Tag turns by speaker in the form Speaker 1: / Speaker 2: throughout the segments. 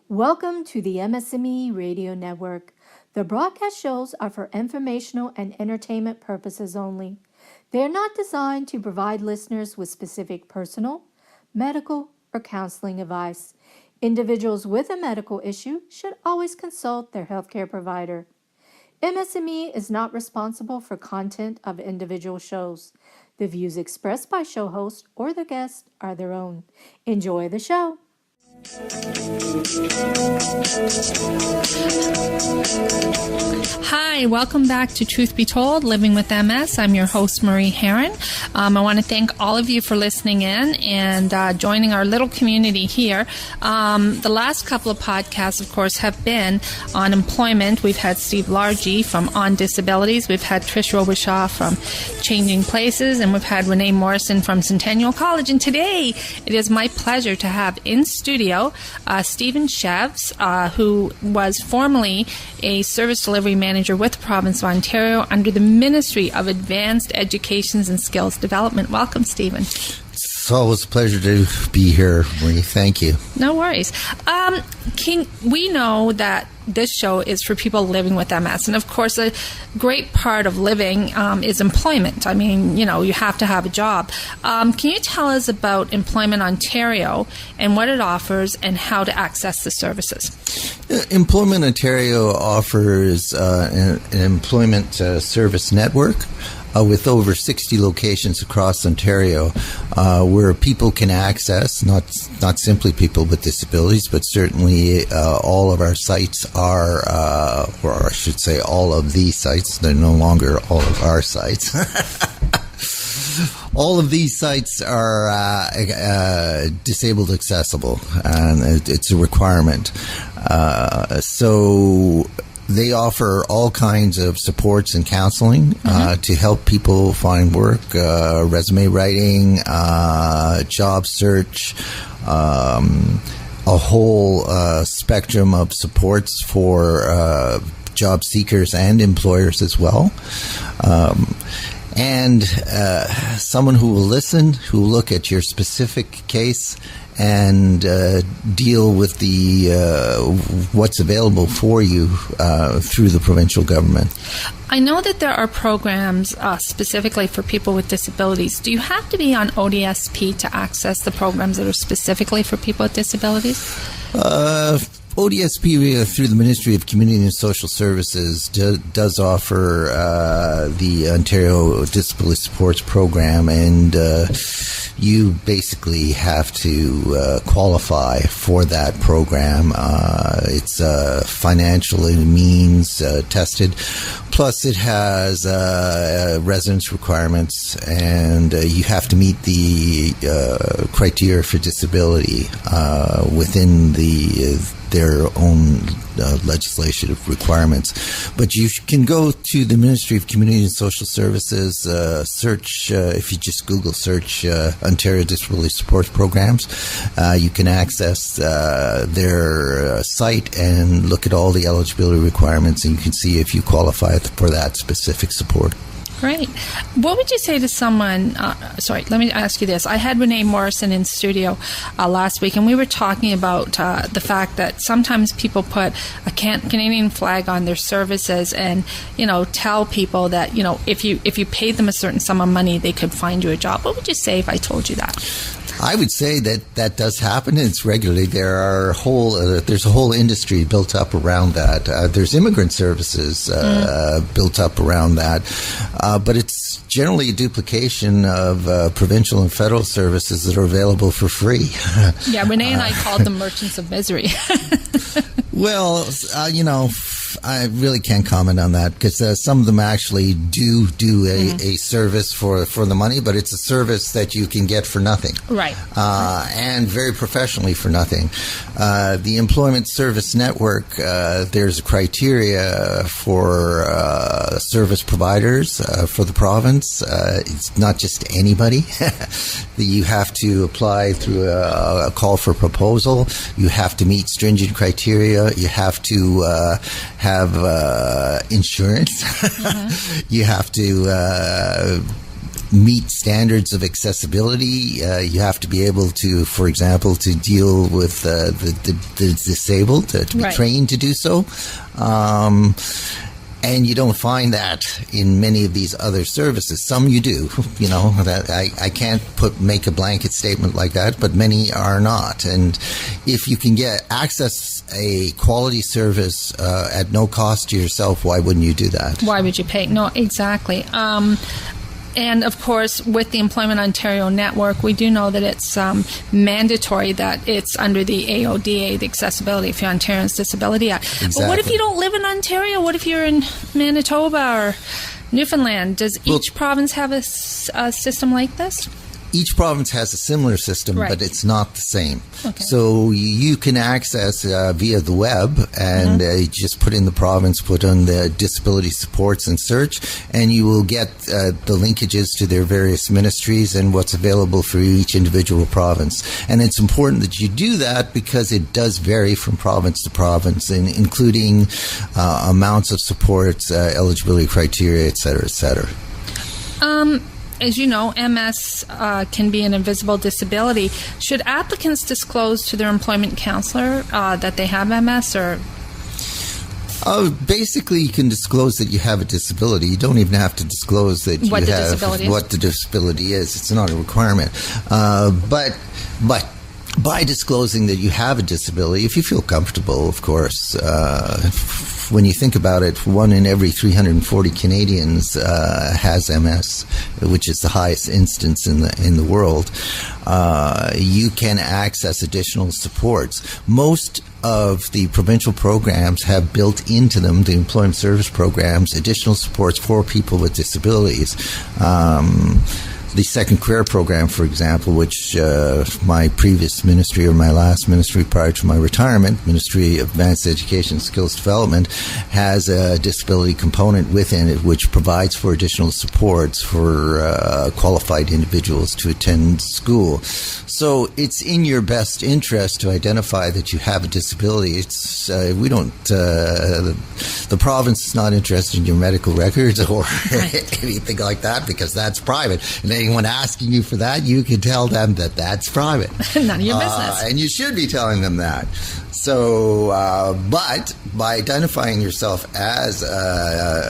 Speaker 1: Welcome to the MS&Me Radio Network. The broadcast shows are for informational and entertainment purposes only. They are not designed to provide listeners with specific personal, medical, or counseling advice. Individuals with a medical issue should always consult their healthcare provider. MS&Me is not responsible for content of individual shows. The views expressed by show hosts or their guests are their own. Enjoy the show.
Speaker 2: Hi, welcome back to Truth Be Told, Living with MS. I'm your host, Marie Herron. I want to thank all of you for listening in and joining our little community here. The last couple of podcasts, of course, have been on employment. We've had Steve Largy from On Disabilities. We've had Trish Robichaud from Changing Places, and we've had Renee Morrison from Centennial College. And today, it is my pleasure to have in studio Stephen Shevs, who was formerly a service delivery manager with the province of Ontario under the Ministry of Advanced Educations and Skills Development. Welcome, Stephen.
Speaker 3: It's always a pleasure to be here, Marie. Thank you.
Speaker 2: No worries. We know that this show is for people living with MS. And of course, a great part of living is employment. I mean, you have to have a job. Can you tell us about Employment Ontario and what it offers and how to access the services?
Speaker 3: Employment Ontario offers an employment service network with over 60 locations across Ontario, where people can access, not simply people with disabilities, but certainly all of our sites are, or I should say all of these sites, they're no longer all of our sites. All of these sites are disabled accessible, and it's a requirement. So they offer all kinds of supports and counseling to help people find work, resume writing, job search, a whole spectrum of supports for job seekers and employers as well. And someone who will listen, who will look at your specific case and deal with the what's available for you through the provincial government.
Speaker 2: I know that there are programs specifically for people with disabilities. Do you have to be on ODSP to access the programs that are specifically for people with disabilities?
Speaker 3: ODSP, through the Ministry of Community and Social Services, does offer the Ontario Disability Supports Program, and you basically have to qualify for that program. It's financially means tested. Plus, it has residence requirements, and you have to meet the criteria for disability within their own legislative requirements. But you can go to the Ministry of Community and Social Services, search, if you just Google search Ontario Disability Support Programs, you can access their site and look at all the eligibility requirements, and you can see if you qualify for that specific support.
Speaker 2: Great. What would you say to someone, let me ask you this. I had Renee Morrison in studio last week, and we were talking about the fact that sometimes people put a Canadian flag on their services and, tell people that, if you paid them a certain sum of money, they could find you a job. What would you say if I told you that?
Speaker 3: I would say that does happen. It's regularly. There's a whole industry built up around that. There's immigrant services built up around that, but it's generally a duplication of provincial and federal services that are available for free.
Speaker 2: Yeah, Renee and I called them merchants of misery.
Speaker 3: Well, I really can't comment on that because some of them actually do a service for the money, but it's a service that you can get for nothing.
Speaker 2: Right.
Speaker 3: And very professionally for nothing. The Employment Service Network, there's a criteria for service providers for the province. It's not just anybody. You have to apply through a call for proposal. You have to meet stringent criteria. You have to have insurance. You have to meet standards of accessibility. You have to be able to, for example, to deal with the disabled, to be trained to do so. And you don't find that in many of these other services. Some you do, that I can't make a blanket statement like that, but many are not. And if you can access a quality service at no cost to yourself, why wouldn't you do that?
Speaker 2: Why would you pay? No, exactly. And, of course, with the Employment Ontario Network, we do know that it's mandatory that it's under the AODA, the Accessibility for Ontarians Disability Act.
Speaker 3: Exactly.
Speaker 2: But what if you don't live in Ontario? What if you're in Manitoba or Newfoundland? Does each province have a system like this?
Speaker 3: Each province has a similar system, but it's not the same.
Speaker 2: Okay.
Speaker 3: So you can access via the web, and just put in the province, put on the disability supports and search, and you will get the linkages to their various ministries and what's available for each individual province. And it's important that you do that because it does vary from province to province, including amounts of supports, eligibility criteria, et cetera, et cetera.
Speaker 2: As you know, MS can be an invisible disability. Should applicants disclose to their employment counselor that they have MS, or?
Speaker 3: Basically, you can disclose that you have a disability. You don't even have to disclose that you have what the disability is. It's not a requirement. But by disclosing that you have a disability, if you feel comfortable, of course, when you think about it, 1 in every 340 Canadians has MS, which is the highest instance in the world. You can access additional supports. Most of the provincial programs have built into them, the employment service programs, additional supports for people with disabilities. The Second Career Program, for example, which my previous ministry, or my last ministry prior to my retirement, Ministry of Advanced Education and Skills Development, has a disability component within it which provides for additional supports for qualified individuals to attend school. So it's in your best interest to identify that you have a disability. It's the province is not interested in your medical records or anything like that, because that's private. And anyone asking you for that, you can tell them that that's private.
Speaker 2: None of your business.
Speaker 3: And you should be telling them that. So, but by identifying yourself as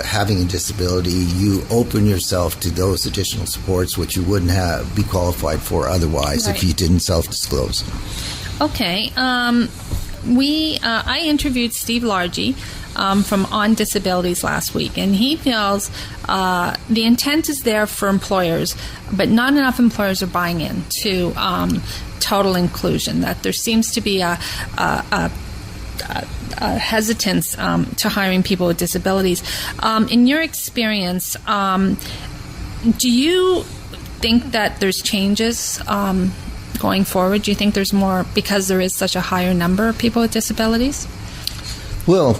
Speaker 3: having a disability, you open yourself to those additional supports which you wouldn't be qualified for otherwise if you didn't self-disclose.
Speaker 2: Okay. I interviewed Steve Largy from On Disabilities last week, and he feels the intent is there for employers, but not enough employers are buying into total inclusion, that there seems to be a hesitance to hiring people with disabilities. In your experience, do you think that there's changes going forward? Do you think there's more because there is such a higher number of people with disabilities?
Speaker 3: Well,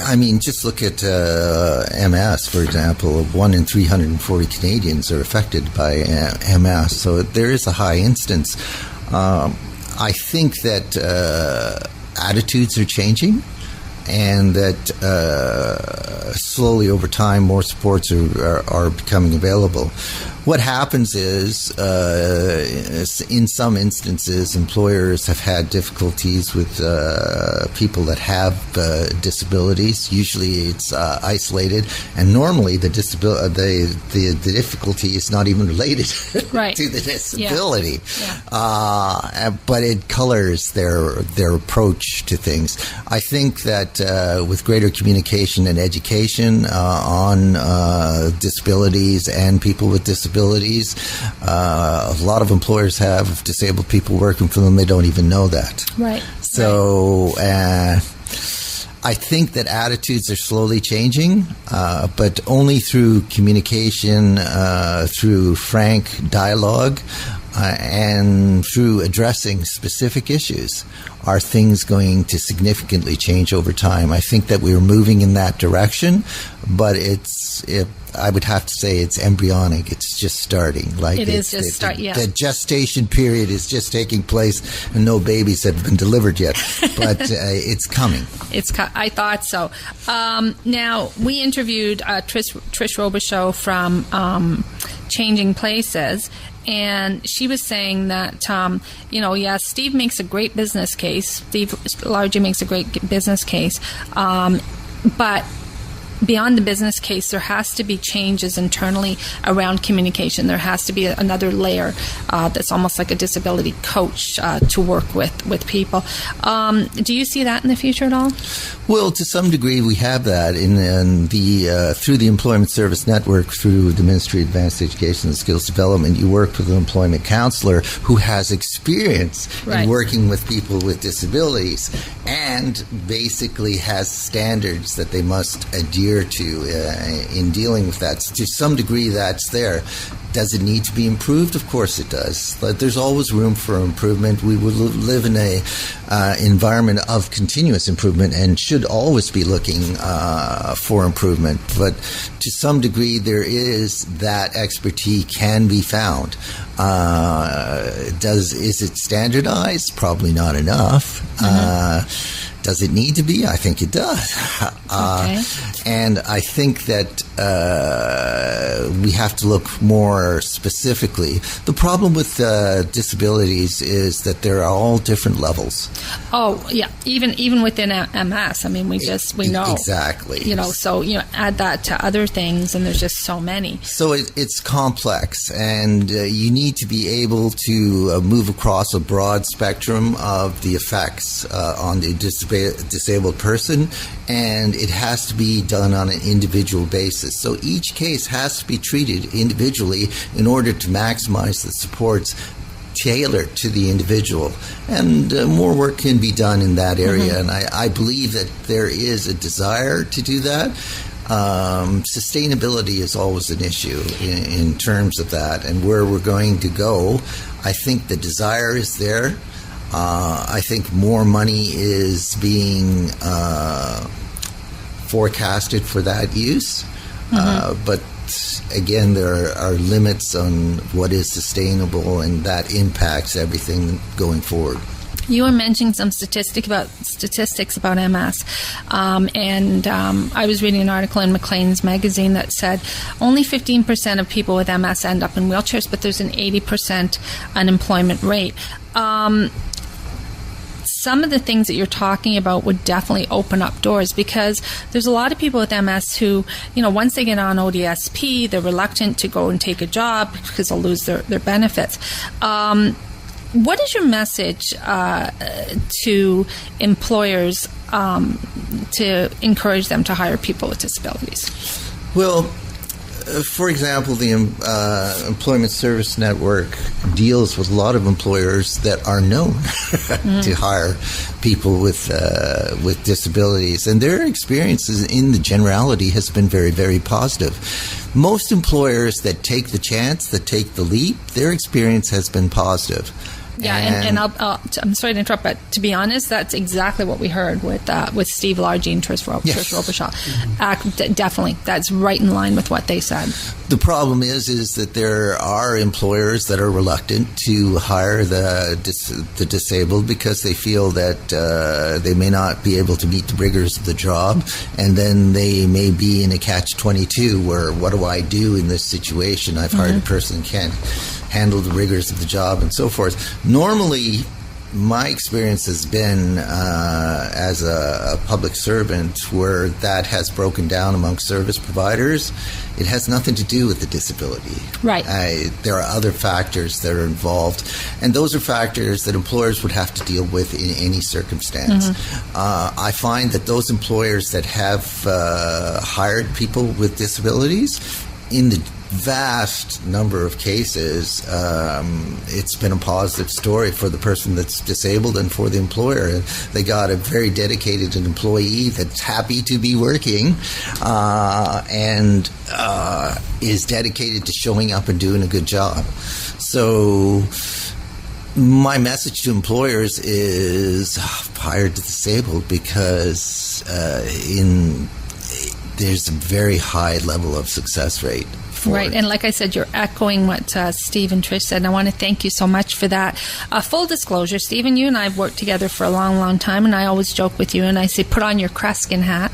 Speaker 3: I mean, just look at MS, for example. 1 in 340 Canadians are affected by MS, so there is a high instance. I think that attitudes are changing, and that slowly over time more supports are becoming available. What happens is, in some instances, employers have had difficulties with people that have disabilities. Usually, it's isolated, and normally the difficulty is not even related to the disability. Yeah. But it colors their approach to things. I think that with greater communication and education on disabilities and people with disabilities. A lot of employers have disabled people working for them. They don't even know that.
Speaker 2: Right.
Speaker 3: So I think that attitudes are slowly changing, but only through communication, through frank dialogue, and through addressing specific issues are things going to significantly change over time. I think that we are moving in that direction, but I would have to say it's embryonic. It's just starting. The gestation period is just taking place, and no babies have been delivered yet. But it's coming.
Speaker 2: I thought so. Now, we interviewed Trish Robichaux from changing places. And she was saying that, yes, Steve makes a great business case. Steve Largey makes a great business case. But beyond the business case, there has to be changes internally around communication. There has to be another layer that's almost like a disability coach to work with people. Do you see that in the future at all?
Speaker 3: Well, to some degree, we have that in the through the Employment Service Network, through the Ministry of Advanced Education and Skills Development. You work with an employment counselor who has experience in working with people with disabilities, and basically has standards that they must adhere to in dealing with that. To some degree, that's there. Does it need to be improved? Of course it does. But there's always room for improvement. We would live in a environment of continuous improvement and should always be looking for improvement. But to some degree, there is that expertise can be found. Is it standardized? Probably not enough. Does it need to be? I think it does. And I think that we have to look more specifically. The problem with disabilities is that there are all different levels.
Speaker 2: Oh, yeah. Even within MS, I mean, we know.
Speaker 3: Exactly.
Speaker 2: So, add that to other things, and there's just so many.
Speaker 3: So it's complex, and you need to be able to move across a broad spectrum of the effects on the disabled person, and it has to be done on an individual basis. So each case has to be treated individually in order to maximize the supports tailored to the individual. And more work can be done in that area, and I believe that there is a desire to do that. Sustainability is always an issue in terms of that, and where we're going to go. I think the desire is there. I think more money is being forecasted for that use. But again, there are limits on what is sustainable, and that impacts everything going forward.
Speaker 2: You were mentioning some statistics about MS, and I was reading an article in Maclean's magazine that said only 15% of people with MS end up in wheelchairs, but there's an 80% unemployment rate. Some of the things that you're talking about would definitely open up doors, because there's a lot of people with MS who, once they get on ODSP, they're reluctant to go and take a job because they'll lose their benefits. What is your message to employers to encourage them to hire people with disabilities?
Speaker 3: Well, for example, the Employment Service Network deals with a lot of employers that are known to hire people with disabilities, and their experiences in the generality has been very, very positive. Most employers that take the chance, that take the leap, their experience has been positive.
Speaker 2: Yeah, and I'm sorry to interrupt, but to be honest, that's exactly what we heard with Steve Largey and Trish Robichaud. Definitely, that's right in line with what they said.
Speaker 3: The problem is that there are employers that are reluctant to hire the disabled because they feel that they may not be able to meet the rigors of the job, and then they may be in a catch-22 where, what do I do in this situation? I've hired a person who can't handle the rigors of the job and so forth. Normally, my experience has been as a public servant where that has broken down amongst service providers. It has nothing to do with the disability.
Speaker 2: Right.
Speaker 3: There are other factors that are involved, and those are factors that employers would have to deal with in any circumstance. I find that those employers that have hired people with disabilities, in the vast number of cases, it's been a positive story for the person that's disabled and for the employer. They got a very dedicated employee that's happy to be working and is dedicated to showing up and doing a good job. So my message to employers is hire the disabled, because there's a very high level of success rate.
Speaker 2: Right, and like I said, you're echoing what Steve and Trish said, and I want to thank you so much for that. Full disclosure, Stephen, you and I have worked together for a long, long time, and I always joke with you, and I say, put on your Kreskin hat.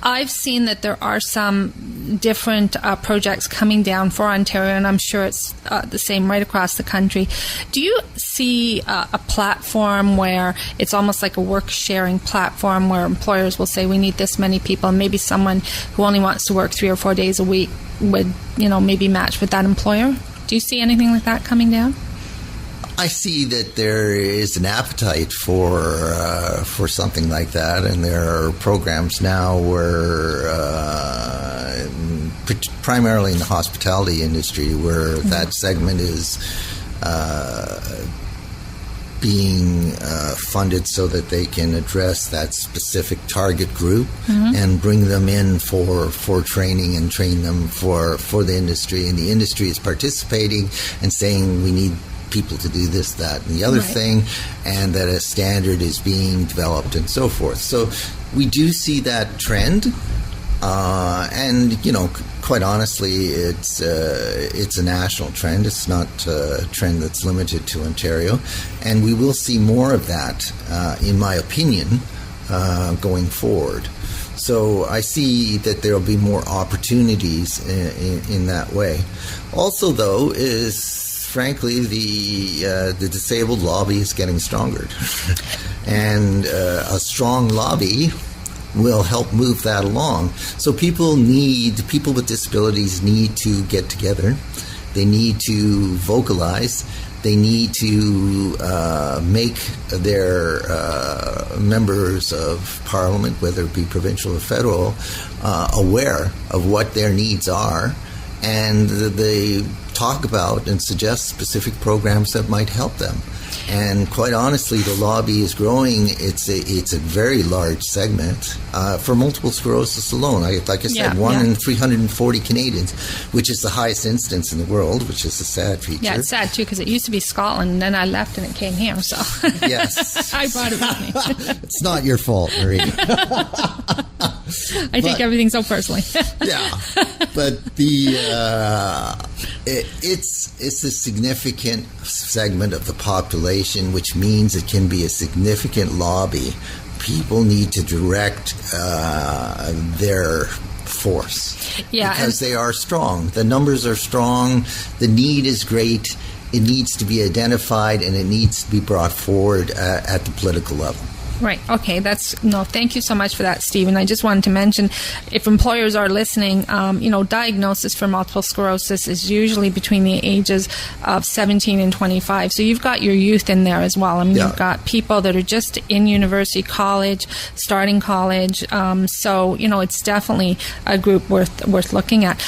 Speaker 2: I've seen that there are some different projects coming down for Ontario, and I'm sure it's the same right across the country. Do you see a platform where it's almost like a work-sharing platform where employers will say, we need this many people, and maybe someone who only wants to work 3 or 4 days a week would, maybe match with that employer? Do you see anything like that coming down?
Speaker 3: I see that there is an appetite for something like that, and there are programs now where, primarily in the hospitality industry, where that segment is being funded so that they can address that specific target group and bring them in for training and train them for the industry. And the industry is participating and saying we need people to do this, that, and the other thing, and that a standard is being developed and so forth. So we do see that trend, and quite honestly, it's a national trend. It's not a trend that's limited to Ontario, and we will see more of that, in my opinion, going forward. So I see that there will be more opportunities in that way. Also, though, is frankly, the disabled lobby is getting stronger. And a strong lobby will help move that along. So people with disabilities need to get together. They need to vocalize. They need to make their members of Parliament, whether it be provincial or federal, aware of what their needs are. And they talk about and suggest specific programs that might help them. And quite honestly, the lobby is growing. It's a very large segment for multiple sclerosis alone. Like I said, 1 in 340 Canadians, which is the highest incidence in the world, which is a sad feature.
Speaker 2: Yeah, it's sad too, because it used to be Scotland, and then I left and it came here. So
Speaker 3: yes,
Speaker 2: I brought it with me.
Speaker 3: It's not your fault, Marie.
Speaker 2: I take everything so personally.
Speaker 3: Yeah, but it's a significant segment of the population, which means it can be a significant lobby. People need to direct their force because they are strong. The numbers are strong. The need is great. It needs to be identified, and it needs to be brought forward at the political level.
Speaker 2: Right. Okay. Thank you so much for that, Stephen. I just wanted to mention, if employers are listening, diagnosis for multiple sclerosis is usually between the ages of 17 and 25. So you've got your youth in there as well. I mean, you've got people that are just in university, college, starting college. So it's definitely a group worth looking at.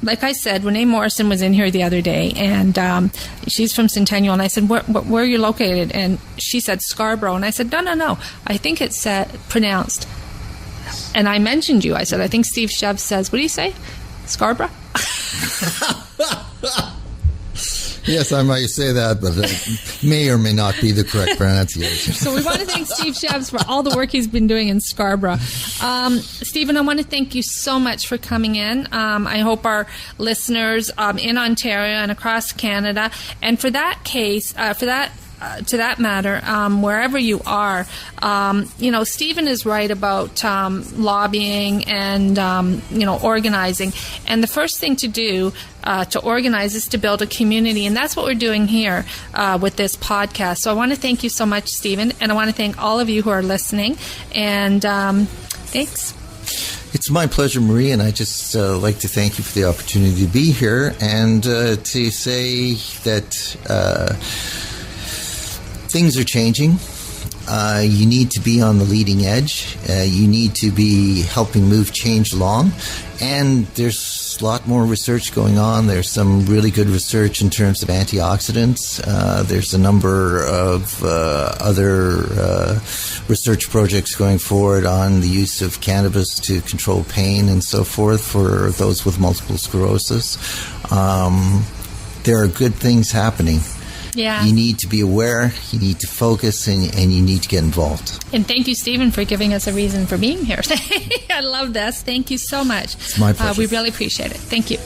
Speaker 2: Like I said, Renee Morrison was in here the other day, and she's from Centennial, and I said, where are you located? And she said Scarborough, and I said, no, I think it's pronounced. And I mentioned you. I said, I think Steve Shev says, what do you say? Scarborough?
Speaker 3: Yes, I might say that, but it may or may not be the correct pronunciation.
Speaker 2: So we want to thank Steve Shabs for all the work he's been doing in Scarborough. Stephen, I want to thank you so much for coming in. I hope our listeners in Ontario and across Canada, and for that case, to that matter, wherever you are, Stephen is right about lobbying and, organizing. And the first thing to do to organize is to build a community. And that's what we're doing here with this podcast. So I want to thank you so much, Stephen. And I want to thank all of you who are listening. And thanks.
Speaker 3: It's my pleasure, Marie, and I just like to thank you for the opportunity to be here and to say that things are changing. You need to be on the leading edge. You need to be helping move change along. And there's a lot more research going on. There's some really good research in terms of antioxidants. There's a number of other research projects going forward on the use of cannabis to control pain and so forth for those with multiple sclerosis. There are good things happening.
Speaker 2: Yeah.
Speaker 3: You need to be aware, you need to focus, and you need to get involved.
Speaker 2: And thank you, Stephen, for giving us a reason for being here. I love this. Thank you so much.
Speaker 3: It's my pleasure.
Speaker 2: We really appreciate it. Thank you.